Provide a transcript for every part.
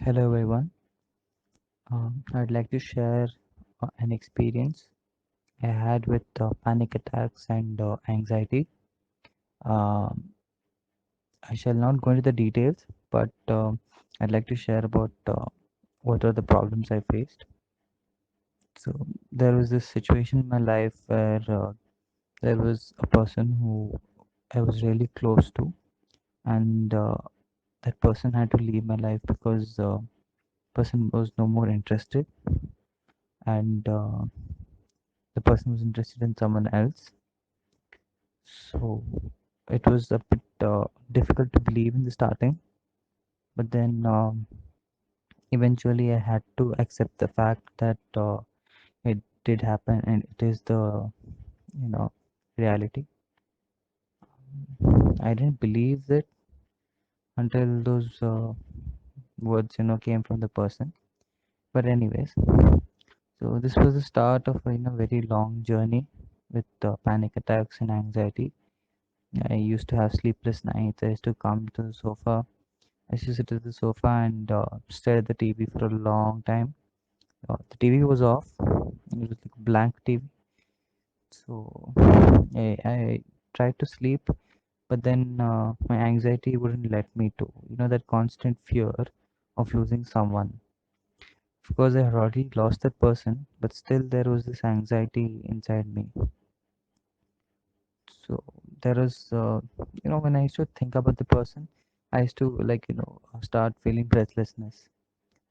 Hello everyone. I'd like to share an experience I had with panic attacks and anxiety. Um, I shall not go into the details, but I'd like to share about what are the problems I faced. So there was this situation in my life where there was a person who I was really close to, and that person had to leave my life because person was no more interested, and the person was interested in someone else. So it was a bit difficult to believe in the starting, but then eventually I had to accept the fact that it did happen and it is the you know reality. I didn't believe it until those words came from the person. But anyways, so this was the start of a very long journey with panic attacks and anxiety. I used to have sleepless nights. I used to come to the sofa. I used to sit at the sofa and stare at the TV for a long time. The TV was off. It was like blank TV. So I tried to sleep, but then my anxiety wouldn't let me to. That constant fear of losing someone. Of course, I had already lost that person, but still there was this anxiety inside me. So there was, when I used to think about the person, I used to start feeling breathlessness.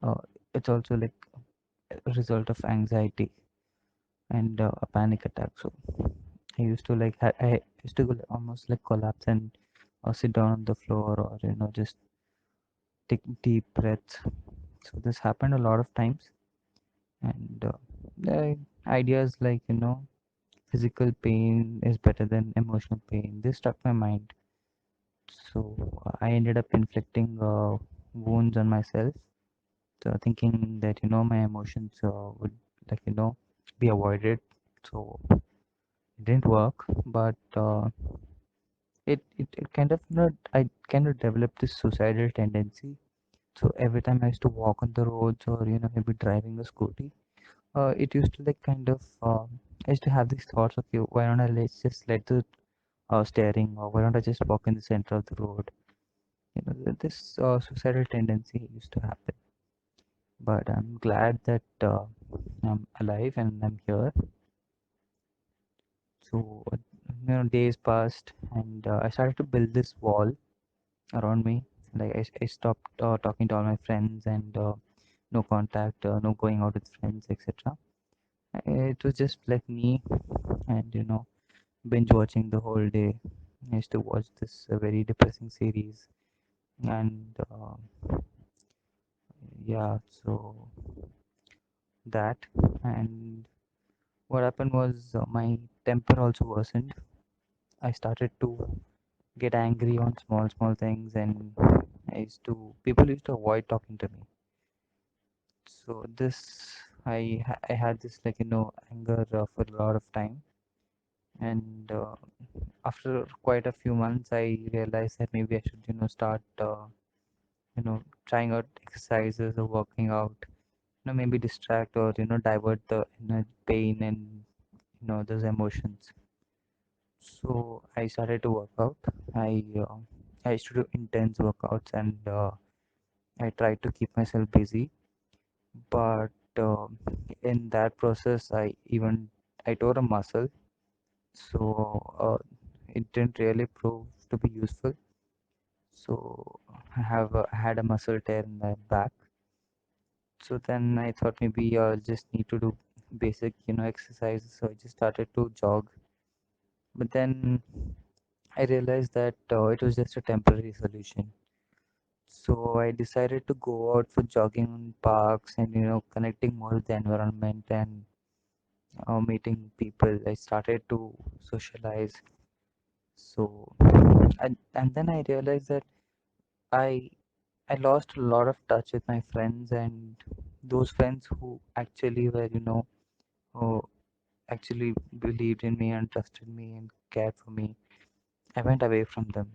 Uh, it's also like a result of anxiety and a panic attack. So I used to I used to go almost like collapse and sit down on the floor or just take deep breaths. So this happened a lot of times, and the ideas like physical pain is better than emotional pain. This struck my mind. So I ended up inflicting wounds on myself, thinking that my emotions would be avoided. So it didn't work, but it kind of I kind of developed this suicidal tendency. So every time I used to walk on the roads or maybe driving a scooty, it used to like kind of I used to have these thoughts of you. Why don't I just let the steering, or why don't I just walk in the center of the road? This suicidal tendency used to happen. But I'm glad that I'm alive and I'm here. So days passed, and I started to build this wall around me. Like I stopped talking to all my friends and no contact, no going out with friends, etc. It was just like me and binge watching the whole day. I used to watch this very depressing series, and yeah, so that. And what happened was my temper also worsened. I started to get angry on small things, and people used to avoid talking to me. So this I had this anger for a lot of time, and after quite a few months, I realized that maybe I should start trying out exercises or working out. Maybe distract or divert the pain and those emotions. So I started to work out. I uh, I used to do intense workouts, and I tried to keep myself busy. But in that process, I tore a muscle, so it didn't really prove to be useful. So I had a muscle tear in my back. So then I thought maybe I'll just need to do basic exercises. So I just started to jog. But then I realized that it was just a temporary solution. So I decided to go out for jogging in parks and connecting more with the environment and meeting people. I started to socialize. So and then I realized that I I lost a lot of touch with my friends, and those friends who actually were who actually believed in me and trusted me and cared for me. I went away from them.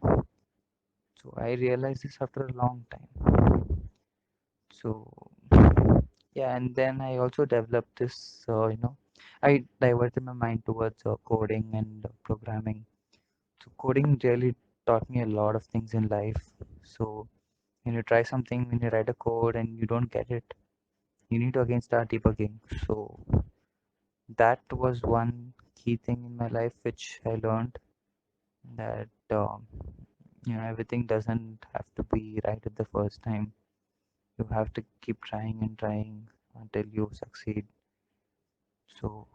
So I realized this after a long time. So yeah, and then I also developed this, I diverted my mind towards coding and programming. So coding really taught me a lot of things in life. So when you try something, when you write a code and you don't get it, you need to again start debugging. So that was one key thing in my life which I learned, that everything doesn't have to be right at the first time. You have to keep trying and trying until you succeed. So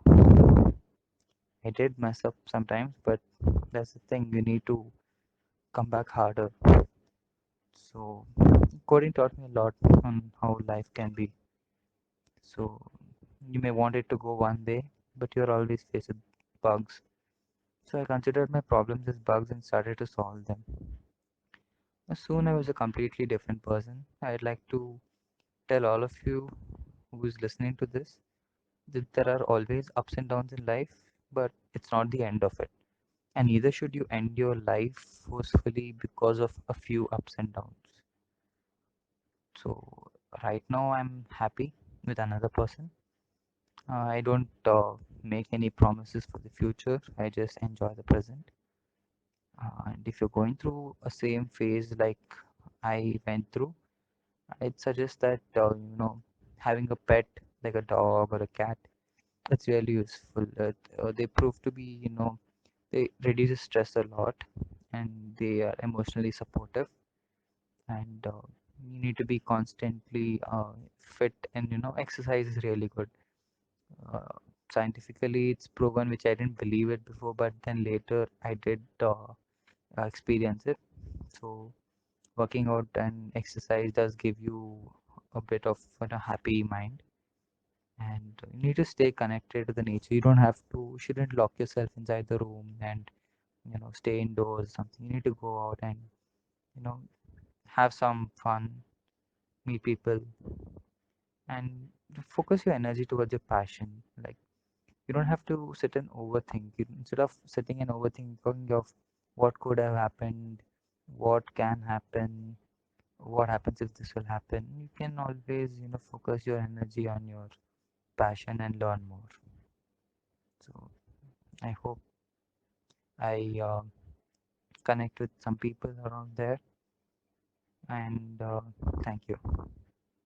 I did mess up sometimes, but that's the thing. You need to come back harder. So coding taught me a lot on how life can be. So you may want it to go one way, but you're always faced with bugs. So I considered my problems as bugs and started to solve them. Soon I was a completely different person. I'd like to tell all of you who is listening to this that there are always ups and downs in life, but it's not the end of it. And neither should you end your life forcefully because of a few ups and downs. So right now I'm happy with another person. I don't make any promises for the future. I just enjoy the present. And if you're going through a same phase like I went through, I'd suggest that having a pet like a dog or a cat, it's really useful. They prove to be, they reduce stress a lot, and they are emotionally supportive. And you need to be constantly fit, and exercise is really good. uh, Scientifically it's proven, which I didn't believe it before, but then later I did experience it. So working out and exercise does give you a bit of a happy mind, and you need to stay connected to the nature. You don't have to, shouldn't lock yourself inside the room and stay indoors or something. You need to go out and you know have some fun, meet people, and focus your energy towards your passion. Like, you don't have to sit and overthink. Instead of sitting and overthinking of what could have happened, what can happen, what happens if this will happen, you can always focus your energy on your passion and learn more. So I hope I connect with some people around there, and thank you.